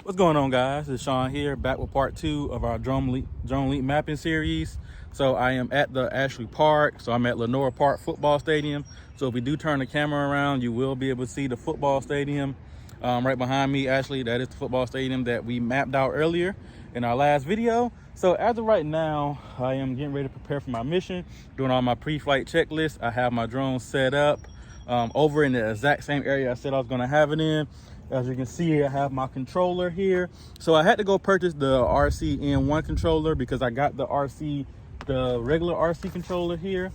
What's going on, guys? It's Sean here, back with part 2 of our Dronelink mapping series. So I am at the Ashley Park. So I'm at Lenora Park Football Stadium. So if we do turn the camera around, you will be able to see the football stadium right behind me. Ashley, that is the football stadium that we mapped out earlier in our last video. So as of right now, I am getting ready to prepare for my mission, doing all my pre-flight checklist. I have my drone set up over in the exact same area I said I was going to have it in. As you can see, I have my controller here. So I had to go purchase the RC-N1 controller because I got the regular RC controller here.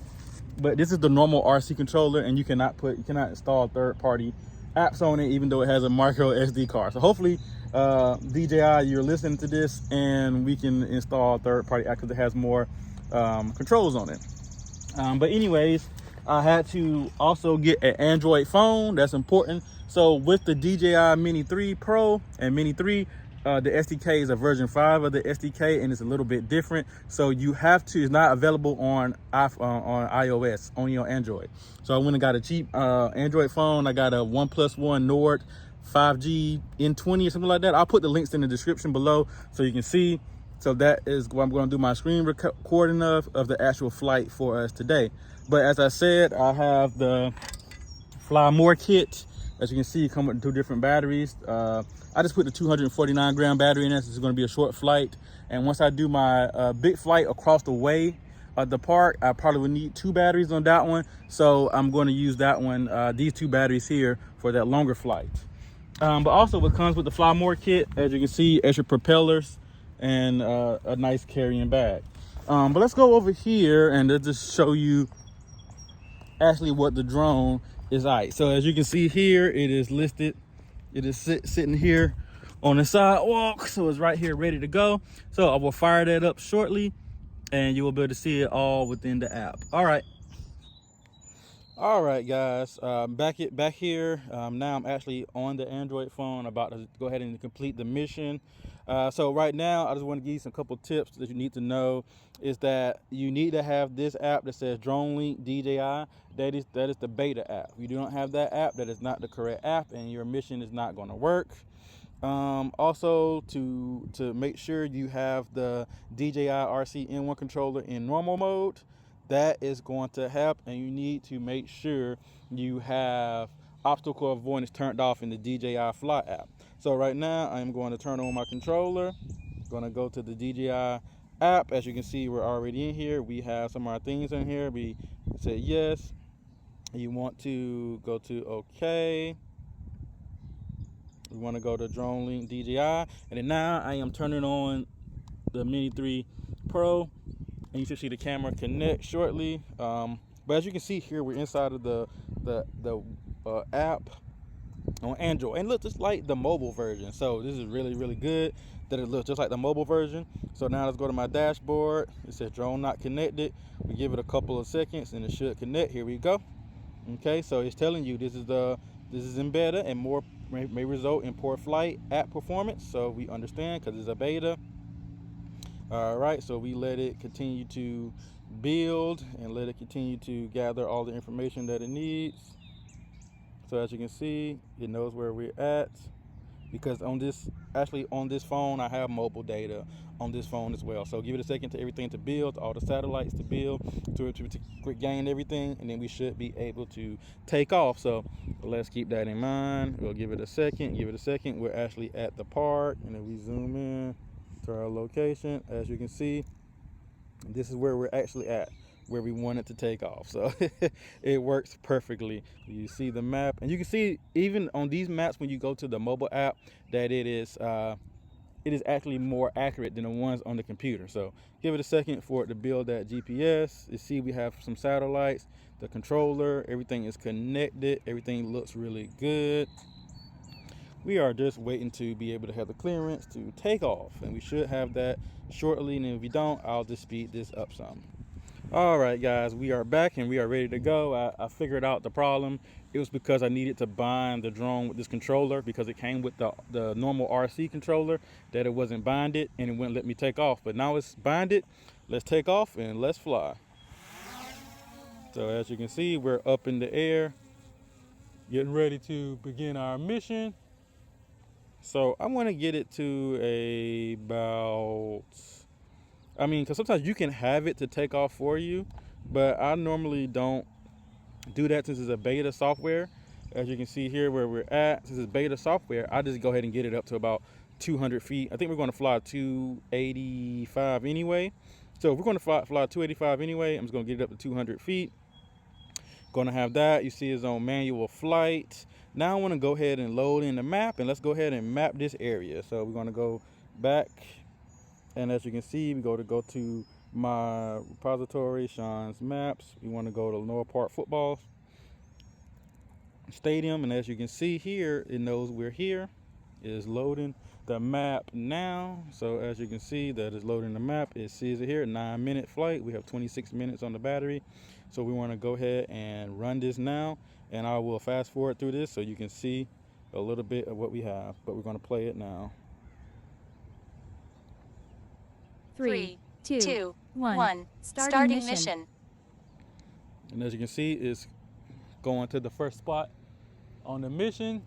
But this is the normal RC controller, and you cannot install third-party apps on it, even though it has a micro SD card. So hopefully, DJI, you're listening to this, and we can install third-party apps because it has more controls on it. But anyways, I had to also get an Android phone. That's important. So with the DJI Mini 3 Pro and Mini 3, the SDK is a version 5 of the SDK, and it's a little bit different. So you have to, it's not available on iOS, only on Android. So I went and got a cheap Android phone. I got a OnePlus One Nord 5G N20 or something like that. I'll put the links in the description below so you can see. So that is what I'm going to do my screen recording of the actual flight for us today. But as I said, I have the Fly More kit. As you can see, come with 2 different batteries. I just put the 249 gram battery in this. This is going to be a short flight. And once I do my big flight across the way at the park, I probably will need 2 batteries on that one. So I'm going to use that one, these 2 batteries here for that longer flight. But also what comes with the Fly More kit, as you can see, extra propellers and a nice carrying bag. But let's go over here and let's just show you actually what the drone is like. So as you can see here, it is listed. It is sitting here on the sidewalk. So it's right here ready to go. So I will fire that up shortly and you will be able to see it all within the app. All right, guys, back here. Now I'm actually on the Android phone, about to go ahead and complete the mission. So right now, I just want to give you some couple tips that you need to know. Is that you need to have this app that says Dronelink DJI. That is the beta app. If you don't have that app, that is not the correct app, and your mission is not going to work. Also, to make sure you have the DJI RC-N1 controller in normal mode. That is going to help, and you need to make sure you have obstacle avoidance turned off in the DJI Fly app. So right now, I'm going to turn on my controller. Going to go to the DJI app. As you can see, we're already in here. We have some of our things in here. We say yes. You want to go to OK. We want to go to Dronelink DJI, and then now I am turning on the Mini 3 Pro. And you should see the camera connect shortly. But as you can see here, we're inside of the app on Android, and look just like the mobile version. So this is really, really good that it looks just like the mobile version. So now let's go to my dashboard. It says drone not connected. We give it a couple of seconds and it should connect. Here we go. Okay, so it's telling you this is in beta, and more may result in poor flight app performance. So we understand because it's a beta. All right, so we let it continue to build and let it continue to gather all the information that it needs. So as you can see, it knows where we're at, because on this phone, I have mobile data on this phone as well. So give it a second to everything to build, all the satellites to build, to gain everything, and then we should be able to take off. So let's keep that in mind. We'll give it a second. We're actually at the park, and then we zoom in to our location. As you can see, this is where we're actually at, where we want it to take off. So it works perfectly. You see the map, and you can see even on these maps when you go to the mobile app that it is actually more accurate than the ones on the computer. So give it a second for it to build that GPS. You see we have some satellites, the controller, everything is connected, everything looks really good. We are just waiting to be able to have the clearance to take off, and we should have that shortly, and if we don't, I'll just speed this up some. All right, guys, we are back and we are ready to go. I figured out the problem. It was because I needed to bind the drone with this controller, because it came with the normal RC controller, that it wasn't binded and it wouldn't let me take off. But now it's binded. Let's take off and let's fly. So as you can see, we're up in the air, getting ready to begin our mission. So I want to get it to about, I mean, because sometimes you can have it to take off for you, but I normally don't do that since it's a beta software. As you can see here where we're at, since it's beta software, I just go ahead and get it up to about 200 feet. I think we're going to fly 285 anyway. So if we're going to fly 285 anyway, I'm just going to get it up to 200 feet. Going to have that. You see it's on manual flight. Now I want to go ahead and load in the map, and let's go ahead and map this area. So we're going to go back, and as you can see, we go to my repository, Sean's Maps. We want to go to Lenore Park Football Stadium, and as you can see here, it knows we're here. It is loading the map now. So as you can see, that is loading the map. It sees it here, 9-minute flight. We have 26 minutes on the battery. So we want to go ahead and run this now, and I will fast forward through this so you can see a little bit of what we have, but we're going to play it now. 3, 2, 1. Starting mission. And as you can see, it's going to the first spot on the mission.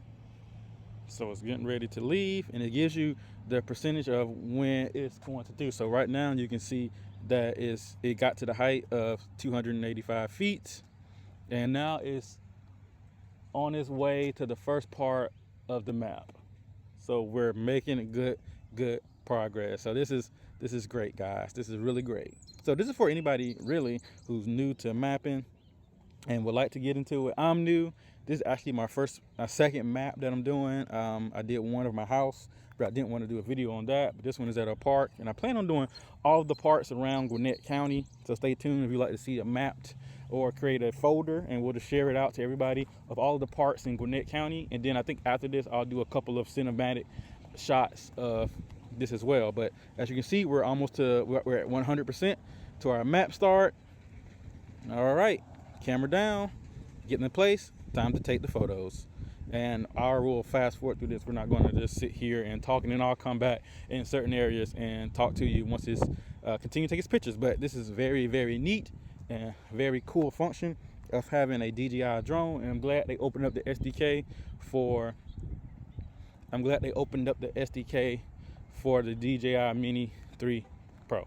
So it's getting ready to leave, and it gives you the percentage of when it's going to do. So right now you can see that it got to the height of 285 feet, and now it's on its way to the first part of the map. So we're making good progress. So this is great, guys. This is really great. So this is for anybody really who's new to mapping and would like to get into it. I'm new. This is actually my second map that I'm doing. I did one of my house, but I didn't want to do a video on that. But this one is at a park, and I plan on doing all of the parks around Gwinnett County. So stay tuned if you'd like to see it mapped, or create a folder, and we'll just share it out to everybody of all of the parks in Gwinnett County. And then I think after this, I'll do a couple of cinematic shots of this as well. But as you can see, we're at 100% to our map start. All right. Camera down, getting in place, time to take the photos. And I will fast forward through this. We're not going to just sit here and talk, and then I'll come back in certain areas and talk to you once it's continue to take its pictures. But this is very, very neat and very cool function of having a DJI drone, and I'm glad they opened up the SDK for the DJI Mini 3 Pro.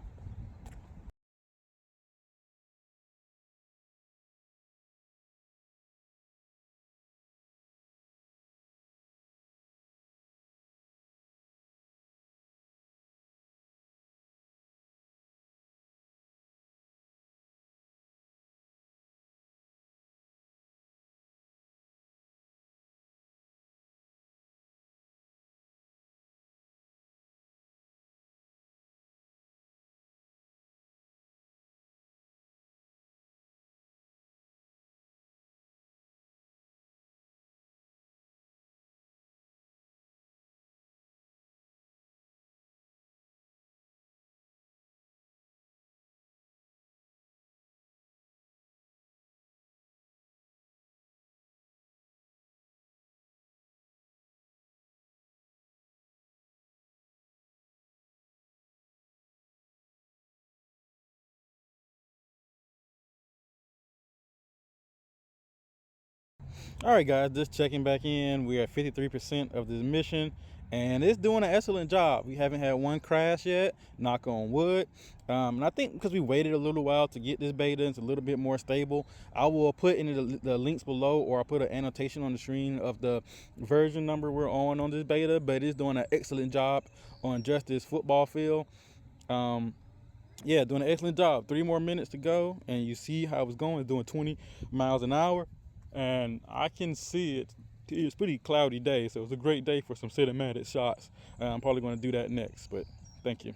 All right, guys, just checking back in. We're at 53% of this mission, and it's doing an excellent job. We haven't had one crash yet, knock on wood. And I think because we waited a little while to get this beta, it's a little bit more stable. I will put in the links below, or I'll put an annotation on the screen of the version number we're on this beta, but it's doing an excellent job on just this football field. Yeah, doing an excellent job. 3 more minutes to go, and you see how it's going. It's doing 20 miles an hour. And I can see it. It's a pretty cloudy day, so it's a great day for some cinematic shots. I'm probably going to do that next, but thank you.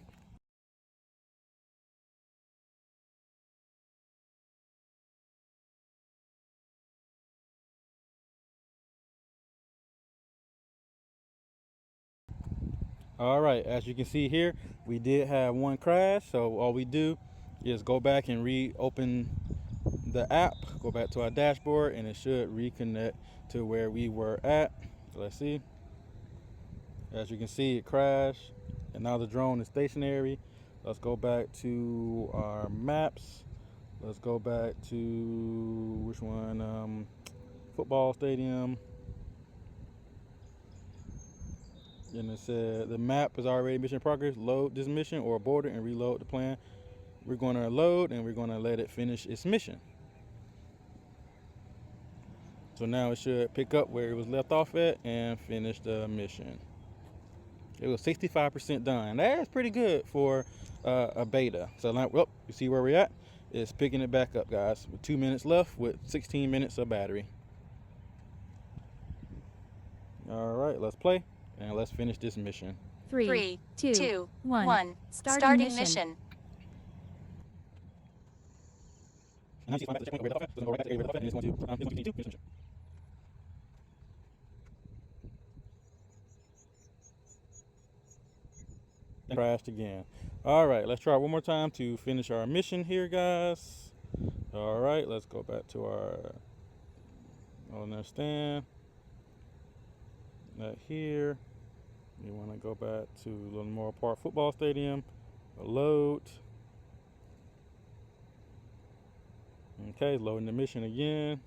All right, as you can see here, we did have one crash, so all we do is go back and reopen the app, go back to our dashboard, and it should reconnect to where we were at. Let's see. As you can see, it crashed, and now the drone is stationary. Let's go back to our maps. Let's go back to which one? Football stadium. And it said the map is already mission progress. Load this mission or abort it and reload the plan. We're going to load and we're going to let it finish its mission. So now it should pick up where it was left off at and finish the mission. It was 65% done. That's pretty good for a beta. So now, well, you see where we're at? It's picking it back up, guys. With 2 minutes left with 16 minutes of battery. All right, let's play and let's finish this mission. 3, 2, 1. Starting mission. Crashed again. All right, let's try one more time to finish our mission here, guys. All right, let's go back to our understand that here. We want to go back to Lenore Park Football Stadium. Load. Okay, loading the mission again.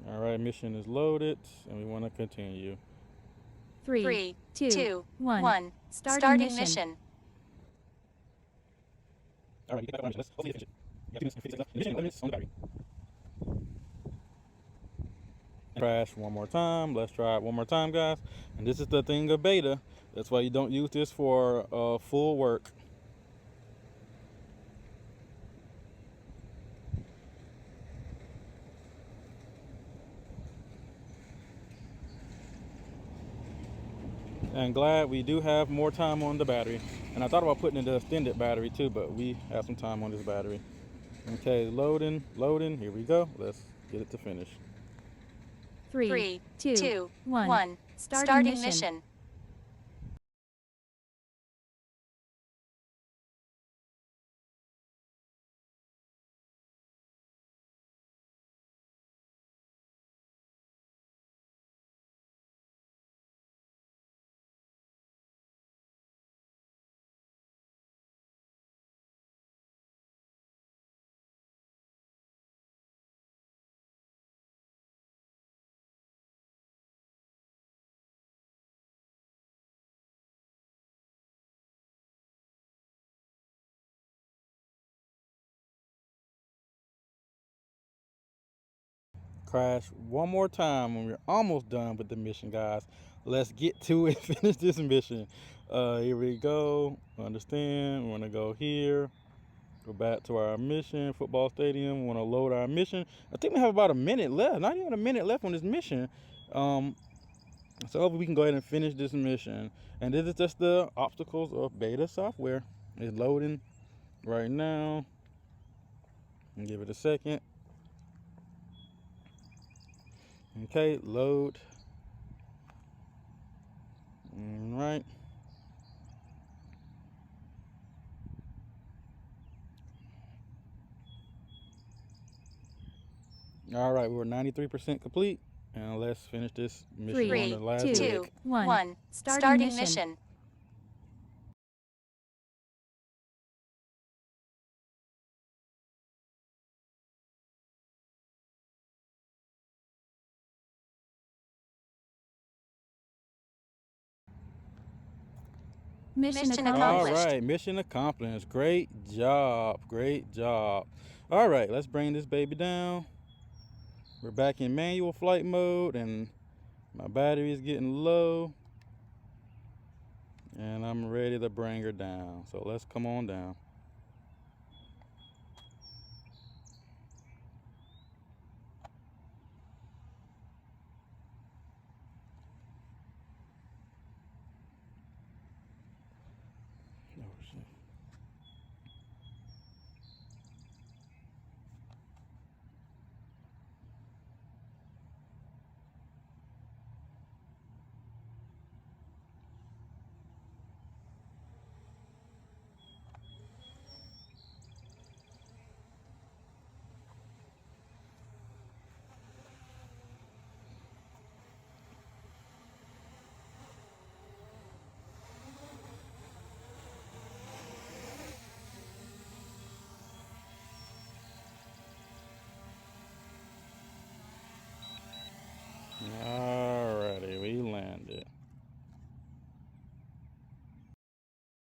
All right, mission is loaded, and we want to continue. 3, 2, 1. Starting mission. All right, you get back on mission. Let's hopefully finish it. You got 2 minutes and 56 left. Mission 11 minutes on the battery. Crash one more time. Let's try it one more time, guys. And this is the thing of beta. That's why you don't use this for full work. And glad we do have more time on the battery. And I thought about putting in the extended battery too, but we have some time on this battery. Okay, loading. Here we go. Let's get it to finish. 3, 2, 1. Starting mission. Crash one more time when we're almost done with the mission, guys. Let's get to it. Finish this mission. Here we go. Understand. We want to go here. Go back to our mission. Football stadium. We want to load our mission. I think we have about a minute left. Not even a minute left on this mission. So hopefully we can go ahead and finish this mission. And this is just the obstacles of beta software. It's loading right now. And give it a second. Okay, load. All right. All right, we're 93% complete. And let's finish this mission 3, on the last 2, leg. 1. Starting mission. Mission accomplished. All right, mission accomplished. Great job. Great job. All right, let's bring this baby down. We're back in manual flight mode and my battery is getting low. And I'm ready to bring her down. So let's come on down. Oh, shit. Alrighty, we landed.